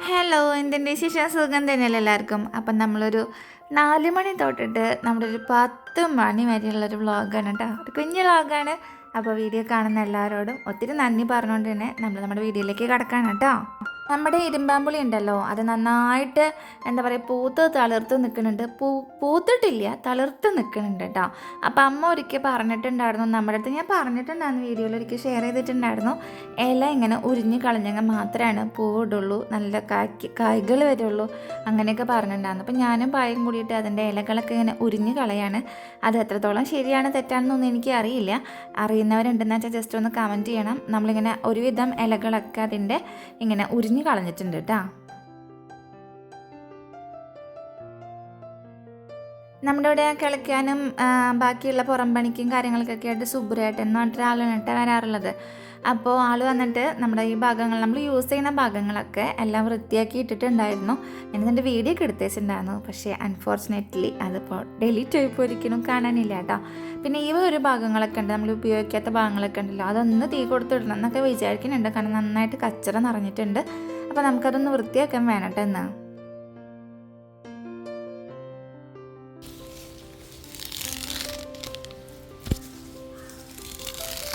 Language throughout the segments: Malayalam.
ഹലോ, എന്തിൻ്റെ വിശേഷം? സുഖം തന്നെയല്ലേ എല്ലാവർക്കും? അപ്പം നമ്മളൊരു 4 മണി തൊട്ടിട്ട് നമ്മുടെ ഒരു 10 മണി വരെയുള്ളൊരു വ്ളോഗാണ് കേട്ടോ. ഒരു കുഞ്ഞു വ്ളോഗാണ്. അപ്പോൾ വീഡിയോ കാണുന്ന എല്ലാവരോടും ഒത്തിരി നന്ദി പറഞ്ഞുകൊണ്ട് തന്നെ നമ്മൾ നമ്മുടെ വീഡിയോയിലേക്ക് കിടക്കാണ് കേട്ടോ. നമ്മുടെ ഇരുമ്പാമ്പുളി ഉണ്ടല്ലോ, അത് നന്നായിട്ട് എന്താ പറയുക, പൂത്ത് തളിർത്ത് നിൽക്കുന്നുണ്ട്. പൂത്തിട്ടില്ല, തളിർത്ത് നിൽക്കുന്നുണ്ട് കേട്ടോ. അപ്പം അമ്മ ഒരിക്കൽ പറഞ്ഞിട്ടുണ്ടായിരുന്നു, നമ്മുടെ അടുത്ത് ഞാൻ പറഞ്ഞിട്ടുണ്ടായിരുന്നു, വീഡിയോയിൽ ഒരിക്കൽ ഷെയർ ചെയ്തിട്ടുണ്ടായിരുന്നു, ഇല ഇങ്ങനെ ഉരിഞ്ഞ് കളഞ്ഞെങ്കിൽ മാത്രമാണ് പൂവിടുള്ളൂ, നല്ല കായ്കൾ വരുള്ളൂ, അങ്ങനെയൊക്കെ പറഞ്ഞിട്ടുണ്ടായിരുന്നു. അപ്പം ഞാനും പായും കൂടിയിട്ട് അതിൻ്റെ ഇലകളൊക്കെ ഇങ്ങനെ ഉരിഞ്ഞ് കളയാണ്. അത് എത്രത്തോളം ശരിയാണ് തെറ്റാണെന്നൊന്നും എനിക്ക് അറിയില്ല. അറിയുന്നവരുണ്ടെന്ന് വെച്ചാൽ ജസ്റ്റ് ഒന്ന് കമൻറ്റ് ചെയ്യണം. നമ്മളിങ്ങനെ ഒരുവിധം ഇലകളൊക്കെ അതിൻ്റെ ഇങ്ങനെ ഉരിഞ്ഞ് കളഞ്ഞിട്ടുണ്ട് കേട്ടോ. നമ്മുടെ ഇവിടെ കളിക്കാനും ബാക്കിയുള്ള പുറം പണിക്കും കാര്യങ്ങൾക്കൊക്കെ ആയിട്ട് സുബ്രേട്ടൻ എന്ന് പറഞ്ഞിട്ട് ഒരാളാണ് വരാറുള്ളത്. അപ്പോൾ ആൾ വന്നിട്ട് നമ്മുടെ ഈ ഭാഗങ്ങൾ നമ്മൾ യൂസ് ചെയ്യുന്ന ഭാഗങ്ങളൊക്കെ എല്ലാം വൃത്തിയാക്കി ഇട്ടിട്ടുണ്ടായിരുന്നു. ഞാനിതിൻ്റെ വീഡിയോ ഒക്കെ എടുത്ത് വെച്ചിട്ടുണ്ടായിരുന്നു. പക്ഷേ അൺഫോർച്ചുനേറ്റ്ലി അതിപ്പോൾ ഡിലീറ്റ് ആയിപ്പോൾ ഒരിക്കലും കാണാനില്ല കേട്ടോ. പിന്നെ ഈ ഒരു ഭാഗങ്ങളൊക്കെ ഉണ്ട്, നമ്മൾ ഉപയോഗിക്കാത്ത ഭാഗങ്ങളൊക്കെ ഉണ്ടല്ലോ, അതൊന്ന് തീ കൊടുത്തിടണം എന്നൊക്കെ വിചാരിക്കുന്നുണ്ട്. കാരണം നന്നായിട്ട് കച്ചറ നിറഞ്ഞിട്ടുണ്ട്. അപ്പോൾ നമുക്കതൊന്ന് വൃത്തിയാക്കാൻ വേണം കേട്ടോ എന്നാ.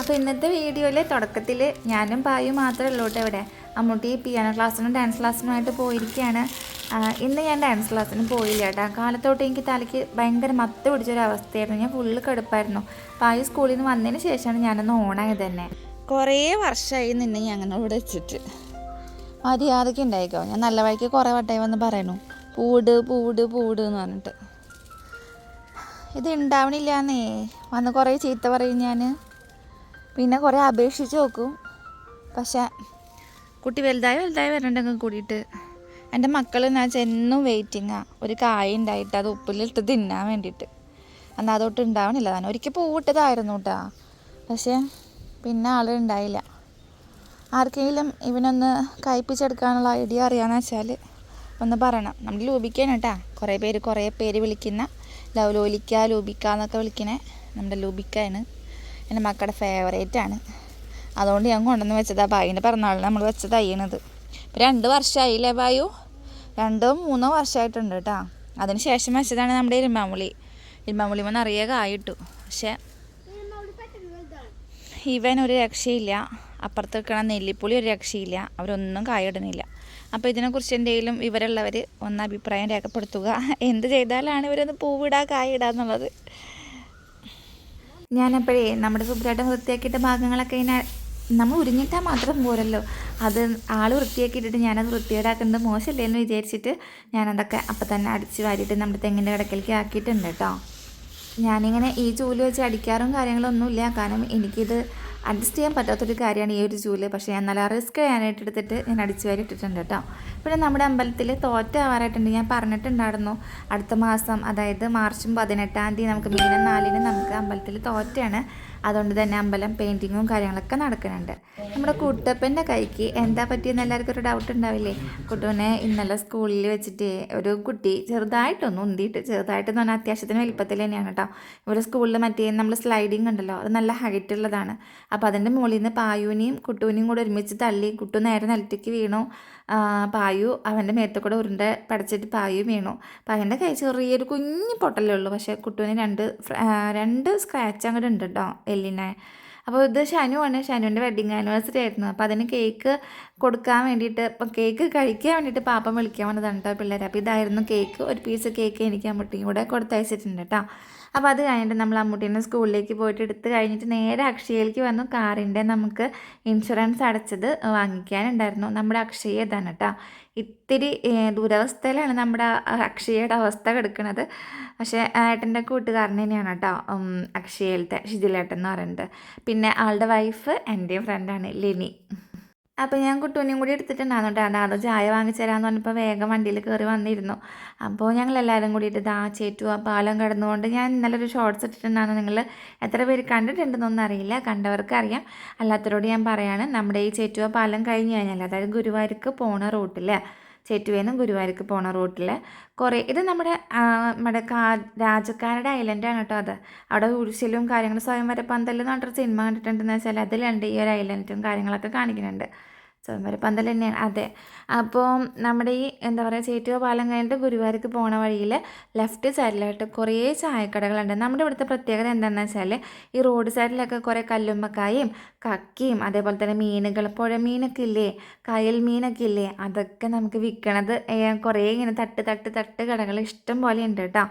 അപ്പോൾ ഇന്നത്തെ വീഡിയോയിൽ തുടക്കത്തിൽ ഞാനും പായും മാത്രമേ ഉള്ളൂ കേട്ടോ ഇവിടെ. അമ്മൂട്ടി പിയാനോ ക്ലാസ്സിനും ഡാൻസ് ക്ലാസ്സിനുമായിട്ട് പോയിരിക്കുകയാണ്. ഇന്ന് ഞാൻ ഡാൻസ് ക്ലാസ്സിന് പോയില്ല കേട്ടോ. കാലത്തോട്ട് എനിക്ക് തലയ്ക്ക് ഭയങ്കര മത്ത് പിടിച്ചൊരവസ്ഥയായിരുന്നു. ഞാൻ ഫുള്ള് കടുപ്പായിരുന്നു. പായു സ്കൂളിൽ നിന്ന് വന്നതിന് ശേഷമാണ് ഞാനൊന്ന് ഓണായത് തന്നെ. കുറേ വർഷമായി നിന്നെ ഞങ്ങളോട് വെച്ചിട്ട് മര്യാദയ്ക്ക് ഉണ്ടായിക്കോ. ഞാൻ നല്ല വഴിക്ക് കുറേ വട്ടമായി വന്ന് പറയണു, പൂട് പൂട് പൂട് എന്ന് പറഞ്ഞിട്ട്. ഇത് ഉണ്ടാവണില്ലാന്നേ വന്ന് കുറേ ചീത്ത പറയും ഞാൻ. പിന്നെ കുറേ അപേക്ഷിച്ച് നോക്കും. പക്ഷേ കുട്ടി വലുതായി വരണ്ടെങ്കിൽ കൂടിയിട്ട് എൻ്റെ മക്കൾ എന്ന് വെച്ചാൽ എന്നും വെയിറ്റിങ്ങാണ്. ഒരു കായ ഉണ്ടായിട്ട് അത് ഉപ്പിലിട്ട് തിന്നാൻ വേണ്ടിയിട്ട്. എന്നാൽ അതൊട്ട് ഉണ്ടാവണില്ല. തന്നെ ഒരിക്കൽ പൂവിട്ടതായിരുന്നു കേട്ടോ. പക്ഷേ പിന്നെ ആളുണ്ടായില്ല. ആർക്കെങ്കിലും ഇവനൊന്ന് കഴിപ്പിച്ചെടുക്കാനുള്ള ഐഡിയ അറിയാമെന്ന് വെച്ചാൽ ഒന്ന് പറയണം. നമ്മൾ ലൂബിക്കാൻ കേട്ടാ, കുറേ പേര് വിളിക്കുന്ന ലൗലോലിക്ക ലൂബിക്ക എന്നൊക്കെ വിളിക്കണേ നമ്മുടെ ലൂബിക്കാണ്. എൻ്റെ മക്കളുടെ ഫേവറേറ്റാണ്. അതുകൊണ്ട് ഞാൻ കൊണ്ടുവന്ന് വെച്ചതാണ്. ബായുവിൻ്റെ പിറന്നാളിന് നമ്മൾ വെച്ച തയ്യണത്. ഇപ്പം 2 വർഷമായില്ലേ ബായു? 2-3 വർഷമായിട്ടുണ്ട് കേട്ടോ. അതിന് ശേഷം വെച്ചതാണ് നമ്മുടെ ഇരുമ്പാമ്പുളി നിറയെ കായിട്ടു. പക്ഷേ ഇവൻ ഒരു രക്ഷയില്ല, അപ്പുറത്ത് വെക്കണ നെല്ലിപ്പുളി ഒരു രക്ഷയില്ല, അവരൊന്നും കായിടുന്നില്ല. അപ്പോൾ ഇതിനെക്കുറിച്ച് എന്തെങ്കിലും വിവരമുള്ളവർ ഒന്ന് അഭിപ്രായം രേഖപ്പെടുത്തുക. എന്ത് ചെയ്താലാണ് ഇവരൊന്ന് പൂവിടുക കായിടുക എന്നുള്ളത്. ഞാനപ്പോഴേ നമ്മുടെ സുബ്രേട്ടൻ വൃത്തിയാക്കിയിട്ട ഭാഗങ്ങളൊക്കെ ഇങ്ങനെ നമ്മൾ ഉരിഞ്ഞിട്ടാൽ മാത്രം പോരല്ലോ, അത് ആൾ വൃത്തിയാക്കിയിട്ടിട്ട് ഞാനത് വൃത്തികേടാക്കുന്നത് മോശമല്ലേ എന്ന് വിചാരിച്ചിട്ട് ഞാനതൊക്കെ അപ്പം തന്നെ അടിച്ച് വാരിയിട്ട് നമ്മുടെ തെങ്ങിൻ്റെ കിടക്കലേക്ക് ആക്കിയിട്ടുണ്ട് കേട്ടോ. ഞാനിങ്ങനെ ഈ ചൂല് വെച്ച് അടിക്കാറും കാര്യങ്ങളൊന്നുമില്ല. കാരണം എനിക്കിത് അഡ്ജസ്റ്റ് ചെയ്യാൻ പറ്റാത്തൊരു കാര്യമാണ് ഈ ഒരു ചൂല്. പക്ഷേ ഞാൻ നല്ല റിസ്ക് ചെയ്യാനായിട്ട് എടുത്തിട്ട് ഞാൻ അടിച്ചു വാരി ഇട്ടിട്ടുണ്ട് കേട്ടോ. പിന്നെ നമ്മുടെ അമ്പലത്തിൽ തോറ്റ ആവാറായിട്ടുണ്ട്. ഞാൻ പറഞ്ഞിട്ടുണ്ടായിരുന്നു അടുത്ത മാസം, അതായത് മാർച്ച് 18 നമുക്ക് മീനം 4 നമുക്ക് അമ്പലത്തിൽ തോറ്റയാണ്. അതുകൊണ്ട് തന്നെ അമ്പലം പെയിൻറ്റിങ്ങും കാര്യങ്ങളൊക്കെ നടക്കുന്നുണ്ട്. നമ്മുടെ കുട്ടപ്പൻ്റെ കൈക്ക് എന്താ പറ്റിയെന്ന് എല്ലാവർക്കും ഒരു ഡൗട്ട് ഉണ്ടാവില്ലേ? കുട്ടുവിനെ ഇന്നലെ സ്കൂളിൽ വെച്ചിട്ട് ഒരു കുട്ടി ചെറുതായിട്ടൊന്ന് ഉന്തിയിട്ട്, ചെറുതായിട്ടെന്ന് പറഞ്ഞാൽ അത്യാവശ്യത്തിന് വലിപ്പത്തിൽ തന്നെയാണ് കേട്ടോ. ഇവിടെ സ്കൂളിൽ മറ്റേ നമ്മൾ സ്ലൈഡിങ് ഉണ്ടല്ലോ, അത് നല്ല ഹൈറ്റ് ഉള്ളതാണ്. അപ്പോൾ അതിൻ്റെ മുകളിൽ നിന്ന് പായുവിനെയും കുട്ടുവിനെയും കൂടെ ഒരുമിച്ച് തള്ളി. കുട്ടു നേരെ നിലത്തേക്ക് വീണു. പായു അവൻ്റെ മേത്ത് കൂടെ ഉരുണ്ട പടച്ചിട്ട് പായു വീണു. പായുവിൻ്റെ കൈ ചെറിയൊരു കുഞ്ഞു പൊട്ടലേ ഉള്ളൂ. പക്ഷേ കുട്ടുവിന് രണ്ട് സ്ക്രാച്ച് അങ്ങോട്ട് ഉണ്ട് കേട്ടോ എല്ലിനെ. അപ്പോൾ ഇത് ഷനുവാണ്. ഷനുവിൻ്റെ വെഡ്ഡിങ് ആനിവേഴ്സറി ആയിരുന്നു. അപ്പോൾ അതിന് കേക്ക് കൊടുക്കാൻ വേണ്ടിയിട്ട്, ഇപ്പം കേക്ക് കഴിക്കാൻ വേണ്ടിയിട്ട് പാപ്പൻ വിളിക്കാൻ വന്നതാണ് കേട്ടോ പിള്ളേർ. അപ്പോൾ ഇതായിരുന്നു കേക്ക്. ഒരു പീസ് കേക്ക് എനിക്ക് അമ്മൂട്ടിയും കൂടെ കൊടുത്തയച്ചിട്ടുണ്ട് കേട്ടോ. അപ്പോൾ അത് കഴിഞ്ഞിട്ട് നമ്മൾ അമ്മൂട്ടീനെ സ്കൂളിലേക്ക് പോയിട്ട് എടുത്ത് കഴിഞ്ഞിട്ട് നേരെ അക്ഷയയിലേക്ക് വന്നു. കാറിൻ്റെ നമുക്ക് ഇൻഷുറൻസ് അടച്ചത് വാങ്ങിക്കാനുണ്ടായിരുന്നു. നമ്മുടെ അക്ഷയ ഇതാണ് കേട്ടോ. ഇത്തിരി ദുരവസ്ഥയിലാണ് നമ്മുടെ അക്ഷയയുടെ അവസ്ഥ കിടക്കുന്നത്. പക്ഷേ ഏട്ടൻ്റെ കൂട്ടുകാരൻ തന്നെയാണ് കേട്ടോ അക്ഷയയിലത്തെ ഷിജിലേട്ടൻ എന്ന് പറയുന്നത്. പിന്നെ ആളുടെ വൈഫ് എൻ്റെയും ഫ്രണ്ടാണ് ലെനി. അപ്പോൾ ഞാൻ കുട്ടൂനെയും കൂടി എടുത്തിട്ടുണ്ടായിരുന്നു കേട്ടോ. അത് ചായ വാങ്ങിച്ചു തരാമെന്ന് പറഞ്ഞപ്പോൾ വേഗം വണ്ടിയിൽ കയറി വന്നിരുന്നു. അപ്പോൾ ഞങ്ങളെല്ലാവരും കൂടിയിട്ട് ചേറ്റുവ പാലം കടന്നുകൊണ്ട് ഞാൻ ഇന്നലെ ഒരു ഷോർട്സ് ഇട്ടിട്ടുണ്ടായിരുന്നു. നിങ്ങൾ എത്ര പേര് കണ്ടിട്ടുണ്ടെന്നൊന്നും അറിയില്ല, കണ്ടവർക്ക് അറിയാം. അല്ലാത്തവരോട് ഞാൻ പറയാണ്, നമ്മുടെ ഈ ചേറ്റുവ പാലം കഴിഞ്ഞ് കഴിഞ്ഞാൽ, അതായത് ഗുരുവായൂർക്ക് പോണ റൂട്ടിൽ, ചേറ്റുവേന്ന് ഗുരുവായൂർക്ക് പോണ റൂട്ടിൽ ഇത് നമ്മുടെ രാജക്കാരുടെ ഐലൻഡാണ് കേട്ടോ. അത് അവിടെ ഉരുശലും കാര്യങ്ങളും സ്വയംവര പന്തൽ എന്ന് പറഞ്ഞിട്ടൊരു സിനിമ കണ്ടിട്ടുണ്ടെന്ന് വെച്ചാൽ അതിലുണ്ട് ഈ ഒരു ഐലൻഡും കാര്യങ്ങളൊക്കെ കാണിക്കുന്നുണ്ട്. സ്വയംവരപ്പന്തൽ തന്നെയാണ് അതെ. അപ്പോൾ നമ്മുടെ ഈ എന്താ പറയുക ചേറ്റുവ പാലം കഴിഞ്ഞിട്ട് ഗുരുവായൂർക്ക് പോണ വഴിയിൽ ലെഫ്റ്റ് സൈഡിലായിട്ട് കുറേ ചായക്കടകളുണ്ട്. നമ്മുടെ ഇവിടുത്തെ പ്രത്യേകത എന്താണെന്ന് വെച്ചാൽ ഈ റോഡ് സൈഡിലൊക്കെ കുറേ കല്ലുമ്മക്കായും കക്കിയും അതേപോലെ തന്നെ മീനുകൾ പുഴമീനൊക്കെ ഇല്ലേ, കയൽ മീനൊക്കെ ഇല്ലേ, അതൊക്കെ നമുക്ക് വിൽക്കണത് കുറേ ഇങ്ങനെ തട്ട് തട്ട് തട്ട് കടകൾ ഇഷ്ടം പോലെ ഉണ്ട് കേട്ടോ.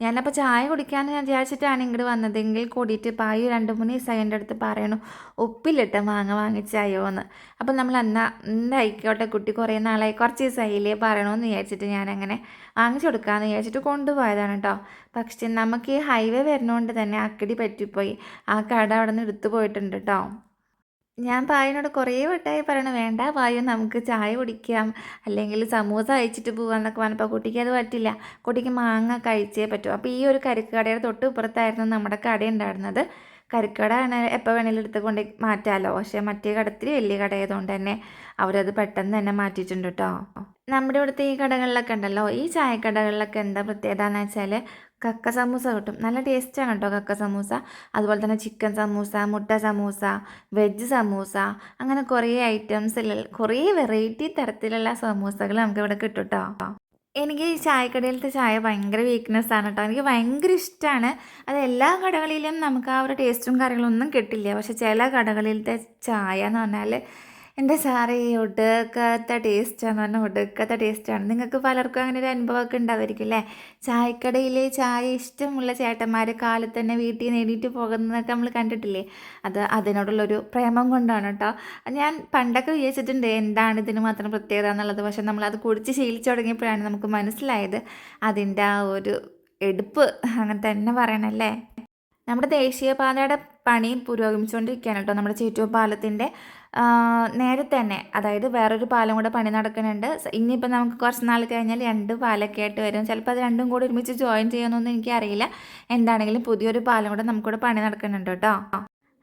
ഞാനപ്പോൾ ചായ കുടിക്കാമെന്ന് ഞാൻ വിചാരിച്ചിട്ടാണ് ഇങ്ങോട്ട് വന്നതെങ്കിൽ കൂടിയിട്ട് പായു 2-3 ദിവസമായി എൻ്റെ അടുത്ത് പറയണു ഉപ്പിലിട്ട മാങ്ങ വാങ്ങിച്ചായോ എന്ന്. അപ്പം നമ്മൾ എന്തായിക്കോട്ടെ കുട്ടി കുറേ നാളായി കുറച്ച് ദിവസമായില്ലേ പറയണമെന്ന് വിചാരിച്ചിട്ട് ഞാനങ്ങനെ വാങ്ങിച്ചു കൊടുക്കാമെന്ന് വിചാരിച്ചിട്ട് കൊണ്ടുപോയതാണ് കേട്ടോ. പക്ഷേ നമുക്ക് ഈ ഹൈവേ വരുന്നതുകൊണ്ട് തന്നെ അക്കടി പറ്റിപ്പോയി. ആ കട അവിടെ നിന്ന് എടുത്തു പോയിട്ടുണ്ട് കേട്ടോ. ഞാൻ പായുനോട് കുറേ വട്ടമായി പറയണു വേണ്ട പായു നമുക്ക് ചായ കുടിക്കാം അല്ലെങ്കിൽ സമൂസ കഴിച്ചിട്ട് പോകാമെന്നൊക്കെ പറഞ്ഞപ്പോൾ കുട്ടിക്ക് അത് പറ്റില്ല. കുട്ടിക്ക് മാങ്ങ കഴിച്ചേ പറ്റൂ. അപ്പോൾ ഈ ഒരു കരിക്ക് കടയുടെ തൊട്ട് ഇപ്പുറത്തായിരുന്നു നമ്മുടെ കട ഉണ്ടായിരുന്നത്. കരിക്കട എപ്പോൾ വേണേലും എടുത്ത് കൊണ്ട് മാറ്റാമല്ലോ. പക്ഷേ മറ്റേ കടത്തിൽ വലിയ കടയായതുകൊണ്ട് തന്നെ അവരത് പെട്ടെന്ന് തന്നെ മാറ്റിയിട്ടുണ്ട് കേട്ടോ. നമ്മുടെ ഇവിടുത്തെ ഈ കടകളിലൊക്കെ ഉണ്ടല്ലോ, ഈ ചായക്കടകളിലൊക്കെ എന്താ പ്രത്യേകത എന്ന് വെച്ചാൽ കക്ക സമൂസ കിട്ടും. നല്ല ടേസ്റ്റാണ് കേട്ടോ കക്ക സമൂസ. അതുപോലെ തന്നെ ചിക്കൻ സമൂസ, മുട്ട സമൂസ, വെജ് സമൂസ, അങ്ങനെ കുറേ ഐറ്റംസിൽ കുറേ വെറൈറ്റി തരത്തിലുള്ള സമൂസകൾ നമുക്ക് ഇവിടെ കിട്ടും കേട്ടോ. എനിക്ക് ഈ ചായക്കടയിലത്തെ ചായ ഭയങ്കര വീക്ക്നെസ്സാണ് കേട്ടോ. എനിക്ക് ഭയങ്കര ഇഷ്ടമാണ്. അത് എല്ലാ കടകളിലും നമുക്ക് ആ ഒരു ടേസ്റ്റും കാര്യങ്ങളൊന്നും കിട്ടില്ല. പക്ഷെ ചില കടകളിലത്തെ ചായ എന്ന് പറഞ്ഞാൽ എൻ്റെ സാറേ ഒടുക്കത്തെ ടേസ്റ്റാന്ന് പറഞ്ഞാൽ ഒടുക്കത്തെ ടേസ്റ്റാണ്. നിങ്ങൾക്ക് പലർക്കും അങ്ങനെ ഒരു അനുഭവമൊക്കെ ഉണ്ടാവുമായിരിക്കും അല്ലേ? ചായക്കടയിൽ ചായ ഇഷ്ടമുള്ള ചേട്ടന്മാർ കാലത്ത് തന്നെ വീട്ടിൽ നിന്ന് എണീറ്റ് പോകുന്നതൊക്കെ നമ്മൾ കണ്ടിട്ടില്ലേ? അതിനോടുള്ളൊരു പ്രേമം കൊണ്ടാണ് കേട്ടോ. ഞാൻ പണ്ടൊക്കെ വിചാരിച്ചിട്ടുണ്ട് എന്താണ് ഇതിന് മാത്രം പ്രത്യേകത എന്നുള്ളത്. പക്ഷെ നമ്മളത് കുടിച്ച് ശീലിച്ചു തുടങ്ങിയപ്പോഴാണ് നമുക്ക് മനസ്സിലായത് അതിൻ്റെ ആ ഒരു എടുപ്പ് അങ്ങനെ തന്നെ പറയണല്ലേ. നമ്മുടെ ദേശീയപാതയുടെ പണി പുരോഗമിച്ചുകൊണ്ടിരിക്കുകയാണ് കേട്ടോ. നമ്മുടെ ചേറ്റുവ പാലത്തിൻ്റെ നേരത്തെ തന്നെ, അതായത് വേറൊരു പാലം കൂടെ പണി നടക്കുന്നുണ്ട്. ഇനിയിപ്പോൾ നമുക്ക് കുറച്ച് നാൾ കഴിഞ്ഞാൽ 2 പാലൊക്കെ ആയിട്ട് വരും. ചിലപ്പോൾ അത് രണ്ടും കൂടി ഒരുമിച്ച് ജോയിൻ ചെയ്യണമെന്നൊന്നും എനിക്കറിയില്ല. എന്താണെങ്കിലും പുതിയൊരു പാലം കൂടെ നമുക്കിവിടെ പണി നടക്കുന്നുണ്ട് കേട്ടോ.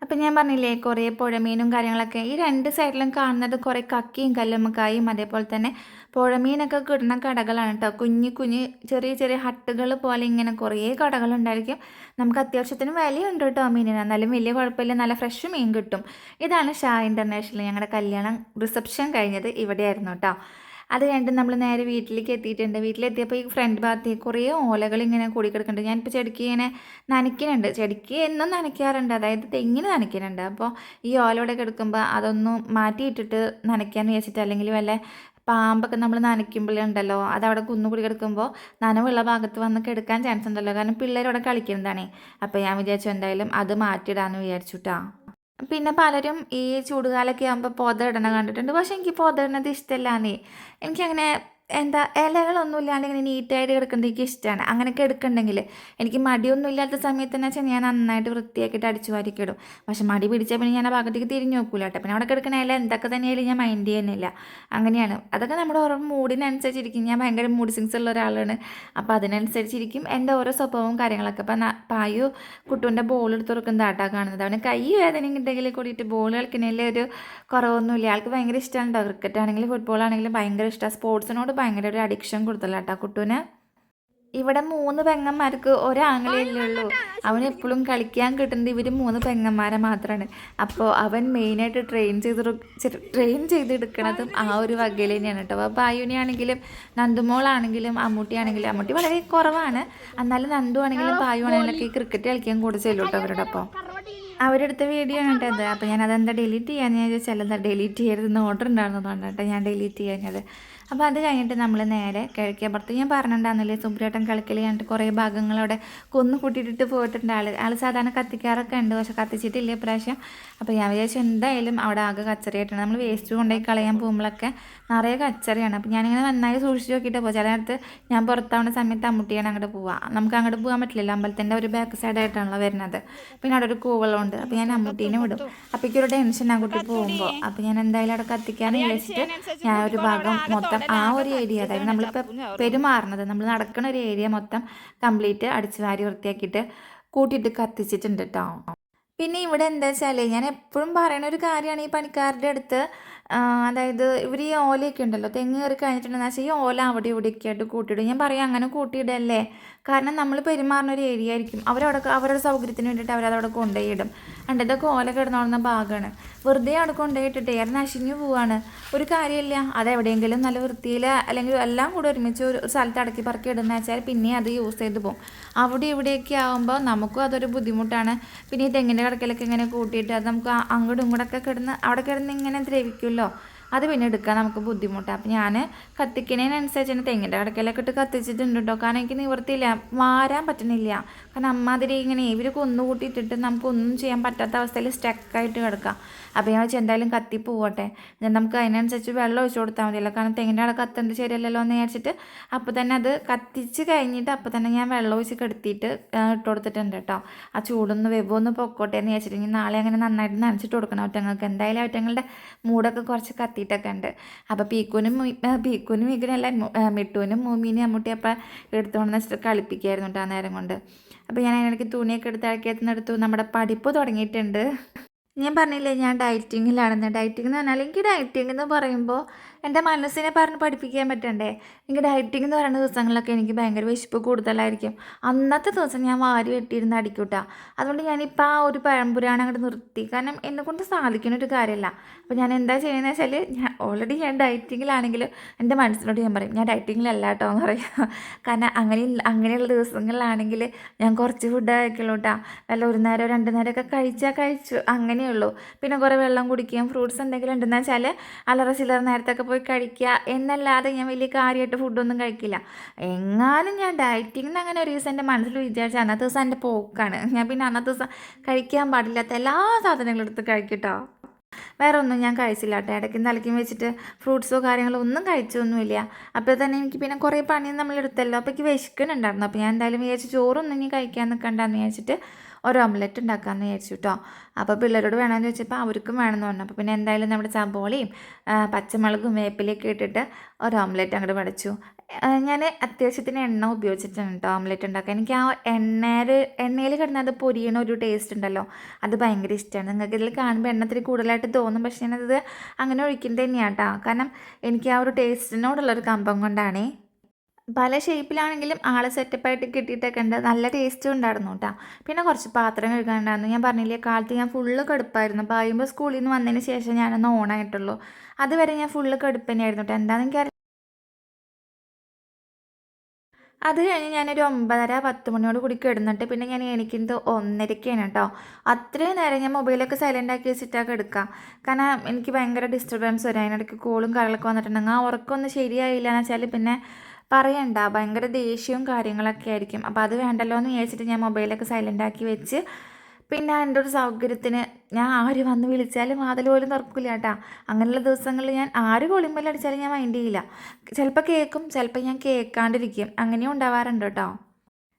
അപ്പം ഞാൻ പറഞ്ഞില്ലേ കുറേ പുഴമീനും കാര്യങ്ങളൊക്കെ ഈ 2 സൈഡിലും കാണുന്നത് കുറേ കക്കിയും കല്ലുമ്മക്കായും അതേപോലെ തന്നെ പുഴമീനൊക്കെ കിട്ടുന്ന കടകളാണ് കേട്ടോ. കുഞ്ഞു കുഞ്ഞ് ചെറിയ ചെറിയ ഹട്ടുകൾ പോലെ ഇങ്ങനെ കുറേ കടകളുണ്ടായിരിക്കും. നമുക്ക് അത്യാവശ്യത്തിന് വിലയുണ്ട് കേട്ടോ മീനിന്. എന്നാലും വലിയ കുഴപ്പമില്ല, നല്ല ഫ്രഷ് മീൻ കിട്ടും. ഇതാണ് ഷാ ഇൻ്റർനാഷണൽ. ഞങ്ങളുടെ കല്യാണം റിസപ്ഷൻ കഴിഞ്ഞത് ഇവിടെയായിരുന്നു കേട്ടോ. അത് കഴിഞ്ഞിട്ട് നമ്മൾ നേരെ വീട്ടിലേക്ക് എത്തിയിട്ടുണ്ട്. വീട്ടിലെത്തിയപ്പോൾ ഈ ഫ്രണ്ട് ഭാഗത്ത് കുറേ ഓലകൾ ഇങ്ങനെ കൂടിക്കിടക്കുന്നുണ്ട്. ഞാനിപ്പോൾ ചെടിക്ക് ഇങ്ങനെ നനയ്ക്കുന്നുണ്ട്. ചെടിക്ക് എന്നും നനയ്ക്കാറുണ്ട്, അതായത് തെങ്ങിന് നനയ്ക്കുന്നുണ്ട്. അപ്പോൾ ഈ ഓലയോടെ കിടക്കുമ്പോൾ അതൊന്നും മാറ്റിയിട്ടിട്ട് നനയ്ക്കാമെന്ന് വിചാരിച്ചിട്ട്, അല്ലെങ്കിൽ വല്ല പാമ്പൊക്കെ നമ്മൾ നനയ്ക്കുമ്പോഴുണ്ടല്ലോ അതവിടെ കുന്നുകൂടി കിടക്കുമ്പോൾ നനവുള്ള ഭാഗത്ത് വന്ന് കിടക്കാൻ ചാൻസ് ഉണ്ടല്ലോ. കാരണം പിള്ളേരവിടെ കളിക്കുന്നതാണേ. അപ്പോൾ ഞാൻ വിചാരിച്ചു എന്തായാലും അത് മാറ്റിയിടാമെന്ന് വിചാരിച്ചു കേട്ടോ. പിന്നെ പലരും ഈ ചൂടുകാലമൊക്കെ ആകുമ്പോൾ പൊത ഇടണ കണ്ടിട്ടുണ്ട്. പക്ഷേ എനിക്ക് പൊത ഇടുന്നത് ഇഷ്ടമല്ലാന്നേ. എനിക്കങ്ങനെ എന്താ ഇലകളൊന്നും ഇല്ലാണ്ട് ഇങ്ങനെ നീറ്റായിട്ട് കിടക്കുന്നത് എനിക്ക് ഇഷ്ടമാണ്. അങ്ങനെയൊക്കെ എടുക്കുന്നുണ്ടെങ്കിൽ എനിക്ക് മടിയൊന്നും ഇല്ലാത്ത സമയത്ത് എന്ന് വെച്ചാൽ ഞാൻ നന്നായിട്ട് വൃത്തിയാക്കിയിട്ട് അടിച്ചു വാരിക്കിടും. പക്ഷെ മടി പിടിച്ചാൽ പിന്നെ ഞാൻ ആ ഭാഗത്തേക്ക് തിരിഞ്ഞു നോക്കൂല കേട്ടോ. പിന്നെ അവിടെ കിടക്കണ ഇല എന്തൊക്കെ തന്നെയായാലും ഞാൻ മൈൻഡ് ചെയ്യുന്നില്ല. അങ്ങനെയാണ്. അതൊക്കെ നമ്മുടെ ഓരോ മൂഡിനനുസരിച്ചിരിക്കും. ഞാൻ ഭയങ്കര മൂഡ് സ്വിങ്സ് ഉള്ള ഒരാളാണ്. അപ്പോൾ അതിനനുസരിച്ചിരിക്കും എൻ്റെ ഓരോ സ്വഭാവവും കാര്യങ്ങളൊക്കെ. അപ്പം പായു കുട്ടുവിൻ്റെ ബോൾ എടുത്ത് കൊടുക്കുന്നത് ആട്ടാ കാണുന്നത്. അവന് കൈ വേദന ഉണ്ടെങ്കിൽ കൂടിയിട്ട് ബോൾ കളിക്കുന്നതിൽ ഒരു കുറവൊന്നുമില്ല. ആൾക്ക് ഭയങ്കര ഇഷ്ടമാണ് കേട്ടോ. ക്രിക്കറ്റ് ആണെങ്കിലും ഫുട്ബോൾ ആണെങ്കിലും ഭയങ്കര ഇഷ്ടമാണ്. സ്പോർട്സിനോട് ഭയങ്കര ഒരു അഡിക്ഷൻ കൊടുത്തല്ല കേട്ടോ കുട്ടുവിന്. ഇവിടെ 3 പെങ്ങന്മാർക്ക് ഒരാങ്ങളല്ലേ ഉള്ളൂ. അവൻ എപ്പോഴും കളിക്കാൻ കിട്ടുന്നത് ഇവർ 3 പെങ്ങന്മാരെ മാത്രമാണ്. അപ്പോൾ അവൻ മെയിനായിട്ട് ട്രെയിൻ ചെയ്തെടുക്കണതും ആ ഒരു വകയിൽ തന്നെയാണ് കേട്ടോ. അപ്പോൾ പായുവിനെയാണെങ്കിലും നന്ദുമോളാണെങ്കിലും അമ്മൂട്ടിയാണെങ്കിലും, അമ്മൂട്ടി വളരെ കുറവാണ്, എന്നാലും നന്ദു ആണെങ്കിലും പായു ആണെങ്കിലൊക്കെ ക്രിക്കറ്റ് കളിക്കാൻ കൂടെ ചെല്ലും കേട്ടോ അവരുടെ ഒപ്പം. അവരെടുത്ത വീഡിയോ ആണ് കേട്ടത്. അപ്പോൾ ഞാനതെന്താ ഡിലീറ്റ് ചെയ്യാൻ വിചാരിച്ചാൽ എന്താ ഡിലീറ്റ് ചെയ്യരുതെന്ന് ഓർഡർ ഉണ്ടായിരുന്നതുകൊണ്ട് കേട്ടോ ഞാൻ ഡിലീറ്റ് ചെയ്യാഞ്ഞത്. അപ്പോൾ അത് കഴിഞ്ഞിട്ട് നമ്മൾ നേരെ കിഴക്കേപ്പുറത്ത് ഞാൻ പറഞ്ഞിട്ടുണ്ടായിരുന്നില്ലേ സുബ്രേട്ടൻ കളിക്കൽ കഴിഞ്ഞിട്ട് കുറേ ഭാഗങ്ങളവിടെ കൊന്നു കൂട്ടിയിട്ടിട്ട് പോയിട്ടുണ്ട്. ആൾ സാധാരണ കത്തിക്കാറൊക്കെ ഉണ്ട്, പക്ഷെ കത്തിച്ചിട്ടില്ല ഇപ്രാവശ്യം. അപ്പോൾ ഞാൻ വിചാരിച്ചു എന്തായാലും അവിടെ ആകെ കച്ചറിയായിട്ടാണ്. നമ്മൾ വേസ്റ്റ് കൊണ്ടുപോയി കളയാൻ പോകുമ്പോഴൊക്കെ നിറയെ കച്ചറിയാണ്. അപ്പോൾ ഞാനിങ്ങനെ നന്നായി സൂക്ഷിച്ച് നോക്കിയിട്ട് പോകും. ചില നേരത്ത് ഞാൻ പുറത്താവുന്ന സമയത്ത് അമ്മൂട്ടിയാണ് അങ്ങോട്ട് പോവുക. നമുക്ക് അങ്ങോട്ട് പോകാൻ പറ്റില്ലല്ലോ, അമ്പലത്തിൻ്റെ ഒരു ബാക്ക് സൈഡായിട്ടാണല്ലോ വരുന്നത്. പിന്നെ അവിടെ ഒരു കൂവളമുണ്ട്. അപ്പോൾ ഞാൻ അമ്മൂട്ടീനെ വിടും. അപ്പോൾ എനിക്കൊരു ടെൻഷൻ ആ കുട്ടി പോകുമ്പോൾ. അപ്പോൾ ഞാൻ എന്തായാലും അവിടെ കത്തിക്കാന്ന് വിചാരിച്ചിട്ട് ഞാൻ ഒരു ഭാഗം മൊത്തം ആ ഒരു ഏരിയ, അതായത് നമ്മളിപ്പോൾ പെരുമാറുന്നത് നമ്മൾ നടക്കുന്ന ഒരു ഏരിയ മൊത്തം കംപ്ലീറ്റ് അടിച്ചു വാരി വൃത്തിയാക്കിയിട്ട് കൂട്ടിയിട്ട് കത്തിച്ചിട്ടുണ്ട് കേട്ടോ. പിന്നെ ഇവിടെ എന്താ വെച്ചാൽ ഞാൻ എപ്പോഴും പറയുന്ന ഒരു കാര്യമാണ് ഈ പണിക്കാരുടെ അടുത്ത്, അതായത് ഇവർ ഈ ഓലയൊക്കെ ഉണ്ടല്ലോ തെങ്ങ് കയറി കഴിഞ്ഞിട്ടുണ്ടെന്ന് വെച്ചാൽ ഈ ഓല അവിടെ ഇവിടെയൊക്കെ ആയിട്ട് കൂട്ടിയിടും. ഞാൻ പറയാം അങ്ങനെ കൂട്ടിയിടല്ലേ, കാരണം നമ്മൾ പെരുമാറുന്ന ഒരു ഏരിയ ആയിരിക്കും. അവരവിടെ അവരുടെ സൗകര്യത്തിന് വേണ്ടിയിട്ട് അവരതവിടെ കൊണ്ടുപോയിടും. അണ്ട് ഇതൊക്കെ ഓല കിടന്നോളുന്ന ഭാഗമാണ്. വെറുതെ അവിടെ കൊണ്ടുപോയിട്ടിട്ട് അത് നശിഞ്ഞു പോവാണ്. ഒരു കാര്യമില്ല, അതെവിടെയെങ്കിലും നല്ല വൃത്തിയിൽ അല്ലെങ്കിൽ എല്ലാം കൂടെ ഒരുമിച്ച് ഒരു സ്ഥലത്ത് അടക്കി പറക്കി ഇടുന്ന വെച്ചാൽ പിന്നെ അത് യൂസ് ചെയ്ത് പോകും. അവിടെ ഇവിടെയൊക്കെ ആകുമ്പോൾ നമുക്കും അതൊരു ബുദ്ധിമുട്ടാണ്. പിന്നെ ഈ തെങ്ങിൻ്റെ കടക്കലൊക്കെ ഇങ്ങനെ കൂട്ടിയിട്ട് അത് നമുക്ക് അങ്ങോട്ടും ഇങ്ങോട്ടൊക്കെ കിടന്ന് അവിടെ കിടന്ന് ഇങ്ങനെ ദ്രവിക്കുമല്ലോ, അത് പിന്നെ എടുക്കാൻ നമുക്ക് ബുദ്ധിമുട്ടാണ്. അപ്പം ഞാൻ കത്തിക്കുന്നതിനനുസരിച്ച് തന്നെ തെങ്ങിൻ്റെ കടക്കലൊക്കെ ഇട്ട് കത്തിച്ചിട്ടുണ്ട് കേട്ടോ. കാരണം എനിക്ക് നിവർത്തിയില്ല, മാറാൻ പറ്റുന്നില്ല. കാരണം അമ്മാതിരി ഇങ്ങനെ ഇവർ കൊന്നുകൂട്ടിയിട്ടിട്ട് നമുക്കൊന്നും ചെയ്യാൻ പറ്റാത്ത അവസ്ഥയിൽ സ്റ്റക്കായിട്ട് കിടക്കാം. അപ്പോൾ ഞാൻ വെച്ചാൽ എന്തായാലും കത്തി പോവട്ടെ, നമുക്ക് അതിനനുസരിച്ച് വെള്ളം ഒഴിച്ചു കൊടുത്താൽ മതിയല്ലോ. കാരണം തെങ്ങിൻ്റെ അവിടെ കത്തേണ്ടത് ശരിയല്ലല്ലോ എന്ന് വിചാരിച്ചിട്ട് അപ്പോൾ തന്നെ അത് കത്തിച്ച് കഴിഞ്ഞിട്ട് അപ്പോൾ തന്നെ ഞാൻ വെള്ളം ഒഴിച്ച് കെടുത്തിയിട്ട് ഇട്ട് കൊടുത്തിട്ടുണ്ട് കേട്ടോ. ആ ചൂടൊന്ന് വെവൊന്ന് പൊക്കോട്ടെ എന്ന് വിചാരിച്ചിട്ട് ഇനി നാളെ അങ്ങനെ നന്നായിട്ട് നനച്ചിട്ട് കൊടുക്കണം ഒറ്റങ്ങൾക്ക്. എന്തായാലും ഒറ്റങ്ങളുടെ മൂടൊക്കെ കുറച്ച് കത്തിയിട്ടൊക്കെ ഉണ്ട്. അപ്പോൾ പീക്കൂനും മീക്കുനല്ല മിട്ടൂനും മൂമീനും അമ്മൂട്ടി അപ്പം എടുത്തുകൊണ്ടെന്ന് വെച്ചിട്ട് കളിപ്പിക്കായിരുന്നു കേട്ടോ ആ നേരം കൊണ്ട്. അപ്പോൾ ഞാൻ അതിനിടയ്ക്ക് തുണിയൊക്കെ എടുത്ത് ഇറക്കിയെടുത്തു. നമ്മുടെ പഠിപ്പ് തുടങ്ങിയിട്ടുണ്ട്. ഞാൻ പറഞ്ഞില്ലേ ഞാൻ ഡയറ്റിങ്ങിലാണെന്ന്. ഡയറ്റിംഗ് എന്ന് പറഞ്ഞാൽ എനിക്ക് ഡയറ്റിംഗ് എന്ന് പറയുമ്പോൾ എൻ്റെ മനസ്സിനെ പറഞ്ഞ് പഠിപ്പിക്കാൻ പറ്റണ്ടേ. എനിക്ക് ഡയറ്റിംഗ് എന്ന് പറയുന്ന ദിവസങ്ങളിലൊക്കെ എനിക്ക് ഭയങ്കര വിശപ്പ് കൂടുതലായിരിക്കും. അന്നത്തെ ദിവസം ഞാൻ വാരി വെട്ടിയിരുന്ന് അടിക്കൂട്ടാ. അതുകൊണ്ട് ഞാനിപ്പോൾ ആ ഒരു പഴംപുരാണ് അങ്ങോട്ട് നിർത്തി. കാരണം എന്നെക്കൊണ്ട് സാധിക്കുന്ന ഒരു കാര്യമല്ല. അപ്പോൾ ഞാൻ എന്താ ചെയ്യുന്നത് വെച്ചാൽ ഞാൻ ഡയറ്റിങ്ങിലാണെങ്കിലും എൻ്റെ മനസ്സിനോട് ഞാൻ പറയും ഞാൻ ഡയറ്റിങ്ങിലല്ല കേട്ടോ എന്ന് പറയും. കാരണം അങ്ങനെയുള്ള ദിവസങ്ങളിലാണെങ്കിൽ ഞാൻ കുറച്ച് ഫുഡ് കഴിക്കുള്ളൂ കേട്ടോ. വല്ല ഒരു നേരം 2 നേരമൊക്കെ കഴിച്ചു അങ്ങനെയുള്ളൂ. പിന്നെ കുറേ വെള്ളം കുടിക്കുകയും ഫ്രൂട്ട്സ് എന്തെങ്കിലും ഉണ്ടെന്ന് വെച്ചാൽ അല്ലറ ചില്ലറ നേരത്തൊക്കെ പോയി കഴിക്കുക എന്നല്ലാതെ ഞാൻ വലിയ കാര്യമായിട്ട് ഫുഡൊന്നും കഴിക്കില്ല. എങ്ങാനും ഞാൻ ഡയറ്റിങ്ങിന് അങ്ങനെ ഒരു ദിവസം എൻ്റെ മനസ്സിൽ വിചാരിച്ച അന്നത്തെ ദിവസം എൻ്റെ പോക്കാണ്. ഞാൻ പിന്നെ അന്നത്തെ ദിവസം കഴിക്കാൻ പാടില്ലാത്ത എല്ലാ സാധനങ്ങളും എടുത്ത് കഴിക്കട്ടോ. വേറെ ഒന്നും ഞാൻ കഴിച്ചില്ല കേട്ടോ. ഇടയ്ക്കും തലയ്ക്കും വെച്ചിട്ട് ഫ്രൂട്ട്സോ കാര്യങ്ങളോ ഒന്നും കഴിച്ചൊന്നുമില്ല. അപ്പോൾ തന്നെ എനിക്ക് പിന്നെ കുറേ പണിയും നമ്മളെടുത്തല്ലോ. അപ്പോൾ എനിക്ക് വിശക്കുന്നുണ്ടായിരുന്നു. അപ്പോൾ ഞാൻ എന്തായാലും വിചാരിച്ചു ചോറൊന്നും ഇനി കഴിക്കാൻ നിൽക്കണ്ടെന്ന് വിചാരിച്ചിട്ട് ഒരു ഓംലെറ്റ് ഉണ്ടാക്കാമെന്ന് വിചാരിച്ചു കേട്ടോ. അപ്പോൾ പിള്ളേരോട് വേണമെന്ന് ചോദിച്ചപ്പോൾ അവർക്കും വേണമെന്ന് പറഞ്ഞു. അപ്പോൾ പിന്നെ എന്തായാലും നമ്മുടെ സബോളയും പച്ചമുളകും വേപ്പിലയൊക്കെ ഇട്ടിട്ട് ഒരു ഓംലെറ്റ് അങ്ങോട്ട് പഠിച്ചു. ഞാൻ അത്യാവശ്യത്തിന് എണ്ണ ഉപയോഗിച്ചിട്ടാണ് കേട്ടോ ഓംലെറ്റ് ഉണ്ടാക്കുക. എനിക്ക് ആ എണ്ണയിൽ കിടന്നത് പൊരിയണ ഒരു ടേസ്റ്റ് ഉണ്ടല്ലോ, അത് ഭയങ്കര ഇഷ്ടമാണ്. നിങ്ങൾക്ക് ഇതിൽ കാണുമ്പോൾ എണ്ണത്തിൽ കൂടുതലായിട്ട് തോന്നും, പക്ഷേ ഞാനത് അങ്ങനെ ഒഴിക്കുന്നത് തന്നെയാണ് കേട്ടോ. കാരണം എനിക്ക് ആ ഒരു ടേസ്റ്റിനോടുള്ളൊരു കമ്പം കൊണ്ടാണേ. പല ഷേപ്പിലാണെങ്കിലും ആളെ സെറ്റപ്പായിട്ട് കിട്ടിയിട്ടൊക്കെ ഉണ്ട്. നല്ല ടേസ്റ്റും ഉണ്ടായിരുന്നു കേട്ടോ. പിന്നെ കുറച്ച് പാത്രം കഴുകാനുണ്ടായിരുന്നു. ഞാൻ പറഞ്ഞില്ലേ കാലത്ത് ഞാൻ ഫുള്ള് കടുപ്പായിരുന്നു. പായുമ്പോൾ സ്കൂളിൽ നിന്ന് വന്നതിന് ശേഷം ഞാനൊന്ന് ഓണായിട്ടുള്ളൂ. അതുവരെ ഞാൻ ഫുള്ള് കടുപ്പ് തന്നെയായിരുന്നു കേട്ടോ. എന്താണെന്ന് എനിക്ക് അത് കഴിഞ്ഞ് ഞാനൊരു 9:30-10 മണിയോട് കൂടി കിടന്നിട്ട് പിന്നെ ഞാൻ എണീക്കുന്നത് 1:30-ക്കാണ് കേട്ടോ. അത്രയും നേരം ഞാൻ മൊബൈലൊക്കെ സൈലൻ്റ് ആക്കി വെച്ചിട്ടൊക്കെ എടുക്കാം. കാരണം എനിക്ക് ഭയങ്കര ഡിസ്റ്റർബൻസ് വരും. അതിനിടയ്ക്ക് കോളും കാര്യങ്ങളൊക്കെ വന്നിട്ടുണ്ടെങ്കിൽ ആ ഉറക്കമൊന്നും ശരിയായില്ല എന്ന് വെച്ചാൽ പിന്നെ പറയണ്ട, ഭയങ്കര ദേഷ്യവും കാര്യങ്ങളൊക്കെ ആയിരിക്കും. അപ്പോൾ അത് വേണ്ടല്ലോ എന്ന് വിചാരിച്ചിട്ട് ഞാൻ മൊബൈലൊക്കെ സൈലൻ്റ് ആക്കി വെച്ച് പിന്നെ എൻ്റെ ഒരു സൗകര്യത്തിന് ഞാൻ ആര് വന്ന് വിളിച്ചാലും വാതിൽ പോലും തുറക്കില്ല കേട്ടോ. അങ്ങനെയുള്ള ദിവസങ്ങളിൽ ഞാൻ ആര് കോളിംഗ് അടിച്ചാലും ഞാൻ മൈൻഡ് ചെയ്യില്ല. ചിലപ്പോൾ കേൾക്കും, ചിലപ്പോൾ ഞാൻ കേൾക്കാണ്ടിരിക്കും. അങ്ങനെയും ഉണ്ടാവാറുണ്ട് കേട്ടോ.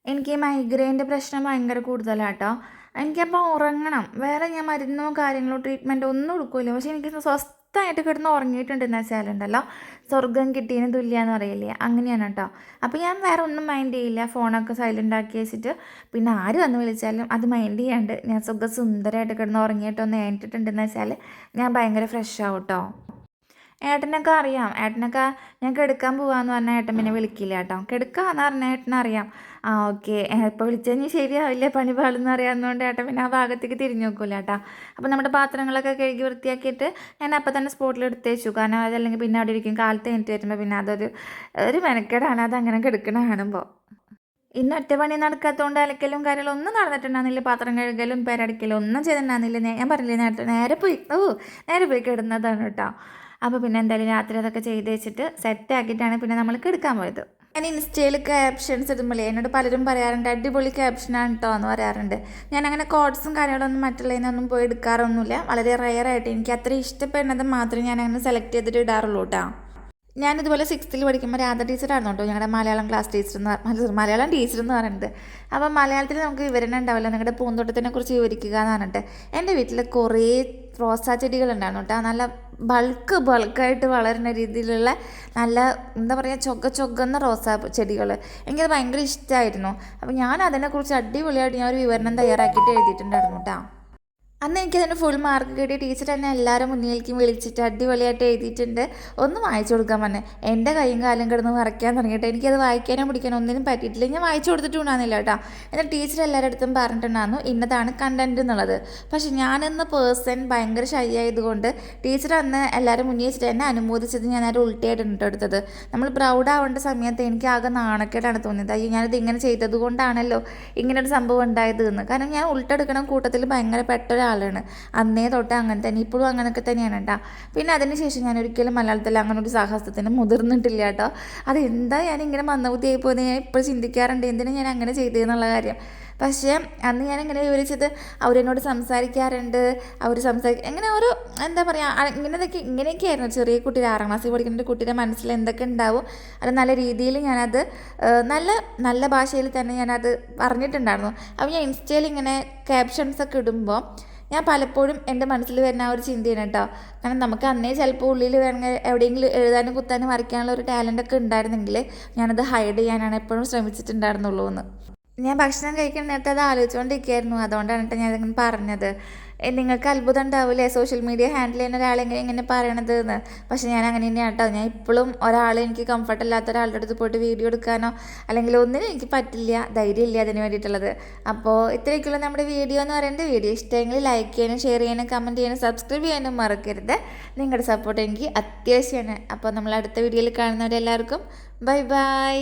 എനിക്ക് മൈഗ്രെയിൻ്റെ പ്രശ്നം ഭയങ്കര കൂടുതലാണ് കേട്ടോ. എനിക്കപ്പോൾ ഉറങ്ങണം, വേറെ ഞാൻ മരുന്നോ കാര്യങ്ങളോ ട്രീറ്റ്മെൻറ്റോ ഒന്നും എടുക്കില്ല. പക്ഷേ എനിക്ക് സ്വസ്ഥമായിട്ട് കിടന്ന് ഉറങ്ങിയിട്ടുണ്ടെന്ന് വെച്ചാലുണ്ടല്ലോ സ്വർഗം കിട്ടിയതിന് തുല്യമെന്ന് പറയില്ലേ, അങ്ങനെയാണ് കേട്ടോ. അപ്പോൾ ഞാൻ വേറെ ഒന്നും മൈൻഡ് ചെയ്യില്ല. ഫോണൊക്കെ സൈലൻ്റ് ആക്കി വെച്ചിട്ട് പിന്നെ ആര് വന്ന് വിളിച്ചാലും അത് മൈൻഡ് ചെയ്യാണ്ട് ഞാൻ സുന്ദരമായിട്ട് കിടന്ന് ഉറങ്ങിയിട്ടൊന്ന് ഏറ്റിട്ടുണ്ടെന്ന് വെച്ചാൽ ഞാൻ ഭയങ്കര ഫ്രഷ് ആവും കേട്ടോ. ഏട്ടനൊക്കെ അറിയാം. ഏട്ടനൊക്കെ ഞാൻ കെടുക്കാൻ പോവാന്ന് പറഞ്ഞാൽ ഏട്ടൻ പിന്നെ വിളിക്കില്ല കേട്ടോ. കെടുക്കാന്ന് പറഞ്ഞാൽ ഏട്ടനറിയാം. ഓക്കെ ഇപ്പോൾ വിളിച്ചു കഴിഞ്ഞാൽ ശരിയാവില്ല, പണി പാടുന്ന അറിയാവുന്നതുകൊണ്ട് ഏട്ടൻ പിന്നെ ആ ഭാഗത്തേക്ക് തിരിഞ്ഞു നോക്കൂല കേട്ടോ. അപ്പോൾ നമ്മുടെ പാത്രങ്ങളൊക്കെ കഴുകി വൃത്തിയാക്കിയിട്ട് ഞാൻ അപ്പോൾ തന്നെ സ്പോട്ടിൽ എടുത്ത് വെച്ചു. കാരണം അതല്ലെങ്കിൽ പിന്നെ അവിടെ ഇരിക്കും. കാലത്ത് കഴിഞ്ഞിട്ട് വരുമ്പോൾ പിന്നെ ഒരു മെനക്കേടാണ് അതങ്ങനെ കെടുക്കണ കാണുമ്പോൾ. ഇന്ന് ഒറ്റ പണി നടക്കാത്തതുകൊണ്ട് അലക്കലും കാര്യങ്ങളും ഒന്നും നടന്നിട്ടുണ്ടാകുന്നില്ല. പാത്രം കഴുകലും പേരടിക്കലും ഒന്നും ചെയ്തിട്ടുണ്ടാകുന്നില്ല. ഞാൻ പറഞ്ഞില്ലേ നേരെ പോയി കിടന്നതാണ് കേട്ടോ. അപ്പോൾ പിന്നെ എന്തായാലും രാത്രി അതൊക്കെ ചെയ്ത് വെച്ചിട്ട് സെറ്റാക്കിയിട്ടാണ് പിന്നെ നമ്മൾ കിടക്കാൻ പോയത്. ഞാൻ ഇൻസ്റ്റയിൽ ക്യാപ്ഷൻസ് ഇടുമ്പോഴേ എന്നോട് പലരും പറയാറുണ്ട് അടിപൊളി ക്യാപ്ഷനാണ് കേട്ടോ എന്ന് പറയാറുണ്ട്. ഞാൻ അങ്ങനെ കോഡ്സും കാര്യങ്ങളൊന്നും മറ്റുള്ളതിനൊന്നും പോയി എടുക്കാറൊന്നുമില്ല. വളരെ റെയറായിട്ട് എനിക്ക് അത്ര ഇഷ്ടപ്പെടുന്നത് മാത്രമേ ഞാൻ അങ്ങനെ സെലക്ട് ചെയ്തിട്ട് ഇടാറുള്ളൂ കേട്ടോ. ഞാനിതുപോലെ 6th പഠിക്കുമ്പോൾ രാധ ടീച്ചറായിരുന്നു കേട്ടോ ഞങ്ങളുടെ മലയാളം ടീച്ചർ എന്ന് പറയുന്നത്. അപ്പം മലയാളത്തിൽ നമുക്ക് വിവരണം ഉണ്ടാവില്ല, നിങ്ങളുടെ പൂന്തോട്ടത്തിനെ കുറിച്ച് വിവരിക്കുക എന്ന് പറഞ്ഞിട്ട്. എൻ്റെ വീട്ടിൽ കുറേ റോസാ ചെടികളുണ്ടായിരുന്നു കേട്ടോ. നല്ല ബൾക്കായിട്ട് വളരുന്ന രീതിയിലുള്ള നല്ല എന്താ പറയുക ചൊഗന്ന റോസാ ചെടികൾ. എനിക്കത് ഭയങ്കര ഇഷ്ടമായിരുന്നു. അപ്പോൾ ഞാൻ അതിനെക്കുറിച്ച് അടിപൊളിയായിട്ട് ഞാൻ ഒരു വിവരണം തയ്യാറാക്കിയിട്ട് എഴുതിയിട്ടുണ്ടായിരുന്നു കേട്ടോ. അന്ന് എനിക്കതിന് ഫുൾ മാർക്ക് കിട്ടി. ടീച്ചർ എന്നെ എല്ലാവരും മുന്നിലേക്കും വിളിച്ചിട്ട് അടിപൊളിയായിട്ട് എഴുതിയിട്ടുണ്ട്, ഒന്ന് വായിച്ചു കൊടുക്കാൻ പറഞ്ഞ്. എൻ്റെ കൈയും കാലും കിടന്ന് മറയ്ക്കാൻ തുടങ്ങിയിട്ട് എനിക്കത് വായിക്കാനോ പിടിക്കാനോ ഒന്നിനും പറ്റിയിട്ടില്ല. ഞാൻ വായിച്ചു കൊടുത്തിട്ടുണ്ടാകുന്നില്ല കേട്ടോ. എന്നാൽ ടീച്ചർ എല്ലാവരുടെ അടുത്തും പറഞ്ഞിട്ടുണ്ടായിരുന്നു ഇന്നതാണ് കണ്ടൻറ്റ് എന്നുള്ളത്. പക്ഷെ ഞാനെന്ന പേഴ്സൺ ഭയങ്കര ഷൈ ആയതുകൊണ്ട് ടീച്ചർ അന്ന് എല്ലാവരും മുന്നിൽ വെച്ചിട്ട് എന്നെ അനുമോദിച്ചത് ഞാൻ അത് ഉൾട്ടയായിട്ടുണ്ട് എടുത്തത്. നമ്മൾ പ്രൗഡ് ആവേണ്ട സമയത്ത് എനിക്ക് ആകെ നാണക്കേടാണ് തോന്നിയത്. അയ്യോ ഞാനത് ഇങ്ങനെ ചെയ്തത് കൊണ്ടാണല്ലോ ഇങ്ങനൊരു സംഭവം ഉണ്ടായത് എന്ന്. കാരണം ഞാൻ ഉൾട്ടെടുക്കണം കൂട്ടത്തിൽ ഭയങ്കര പെട്ടൊരാളാണ്. അന്നേ തൊട്ട് അങ്ങനെ തന്നെ, ഇപ്പോഴും അങ്ങനെയൊക്കെ തന്നെയാണ് കേട്ടോ. പിന്നെ അതിനുശേഷം ഞാൻ ഒരിക്കലും മലയാളത്തിൽ അങ്ങനെ ഒരു സാഹസത്തിന് മുതിർന്നിട്ടില്ല കേട്ടോ. അതെന്താ ഞാനിങ്ങനെ മന്ദബുദ്ധിയായി പോയത് ഞാൻ ഇപ്പോൾ ചിന്തിക്കാറുണ്ട്, എന്തിനാണ് ഞാൻ അങ്ങനെ ചെയ്തതെന്നുള്ള കാര്യം. പക്ഷേ അന്ന് ഞാനിങ്ങനെ വിവരിച്ചത് അവരെന്നോട് സംസാരിക്കാറുണ്ട്, എങ്ങനെ ഒരു എന്താ പറയുക ഇങ്ങനെയൊക്കെയായിരുന്നു. ചെറിയ കുട്ടി 6ാം ക്ലാസ്സിൽ പഠിക്കുന്ന ഒരു കുട്ടിയുടെ മനസ്സിൽ എന്തൊക്കെ ഉണ്ടാവും അത് നല്ല രീതിയിൽ ഞാനത് നല്ല ഭാഷയിൽ തന്നെ ഞാനത് പറഞ്ഞിട്ടുണ്ടായിരുന്നു. അപ്പോൾ ഞാൻ ഇൻസ്റ്റയിൽ ഇങ്ങനെ ക്യാപ്ഷൻസൊക്കെ ഇടുമ്പോൾ ഞാൻ പലപ്പോഴും എൻ്റെ മനസ്സിൽ വരുന്ന ആ ഒരു ചിന്തയാണ് കേട്ടോ. കാരണം നമുക്ക് അന്നേ ചിലപ്പോൾ ഉള്ളിൽ വേണമെങ്കിൽ എവിടെയെങ്കിലും എഴുതാനും കുത്താനും വരയ്ക്കാനുള്ള ഒരു ടാലൻ്റൊക്കെ ഉണ്ടായിരുന്നെങ്കിൽ ഞാനത് ഹൈഡ് ചെയ്യാനാണ് എപ്പോഴും ശ്രമിച്ചിട്ടുണ്ടായിരുന്നുള്ളൂ എന്ന്. ഞാൻ ഭക്ഷണം കഴിക്കുന്ന നേരത്തെ അത് ആലോചിച്ചുകൊണ്ടിരിക്കുകയായിരുന്നു. അതുകൊണ്ടാണ് കേട്ടോ ഞാനിങ്ങനെ പറഞ്ഞത്. നിങ്ങൾക്ക് അത്ഭുതം ഉണ്ടാവില്ലേ സോഷ്യൽ മീഡിയ ഹാൻഡിൽ ചെയ്യുന്ന ഒരാളെങ്ങനെ ഇങ്ങനെ പറയണത് എന്ന്. പക്ഷേ ഞാൻ അങ്ങനെ തന്നെയാണ് കേട്ടോ. ഞാൻ ഇപ്പോഴും എനിക്ക് കംഫർട്ട് അല്ലാത്ത ഒരാളുടെ അടുത്ത് പോയിട്ട് വീഡിയോ എടുക്കാനോ അല്ലെങ്കിൽ ഒന്നിനും എനിക്ക് പറ്റില്ല, ധൈര്യമില്ല അതിന് വേണ്ടിയിട്ടുള്ളത്. അപ്പോൾ ഇത്രയൊക്കെയുള്ള നമ്മുടെ വീഡിയോ എന്ന് പറയുന്നത്. വീഡിയോ ഇഷ്ടമെങ്കിൽ ലൈക്ക് ചെയ്യാനും ഷെയർ ചെയ്യാനും കമൻറ്റ് ചെയ്യാനും സബ്സ്ക്രൈബ് ചെയ്യാനും മറക്കരുത്. നിങ്ങളുടെ സപ്പോർട്ട് എനിക്ക് അത്യാവശ്യമാണ്. അപ്പോൾ നമ്മൾ അടുത്ത വീഡിയോയിൽ കാണുന്നവരെല്ലാവർക്കും ബൈ ബൈ.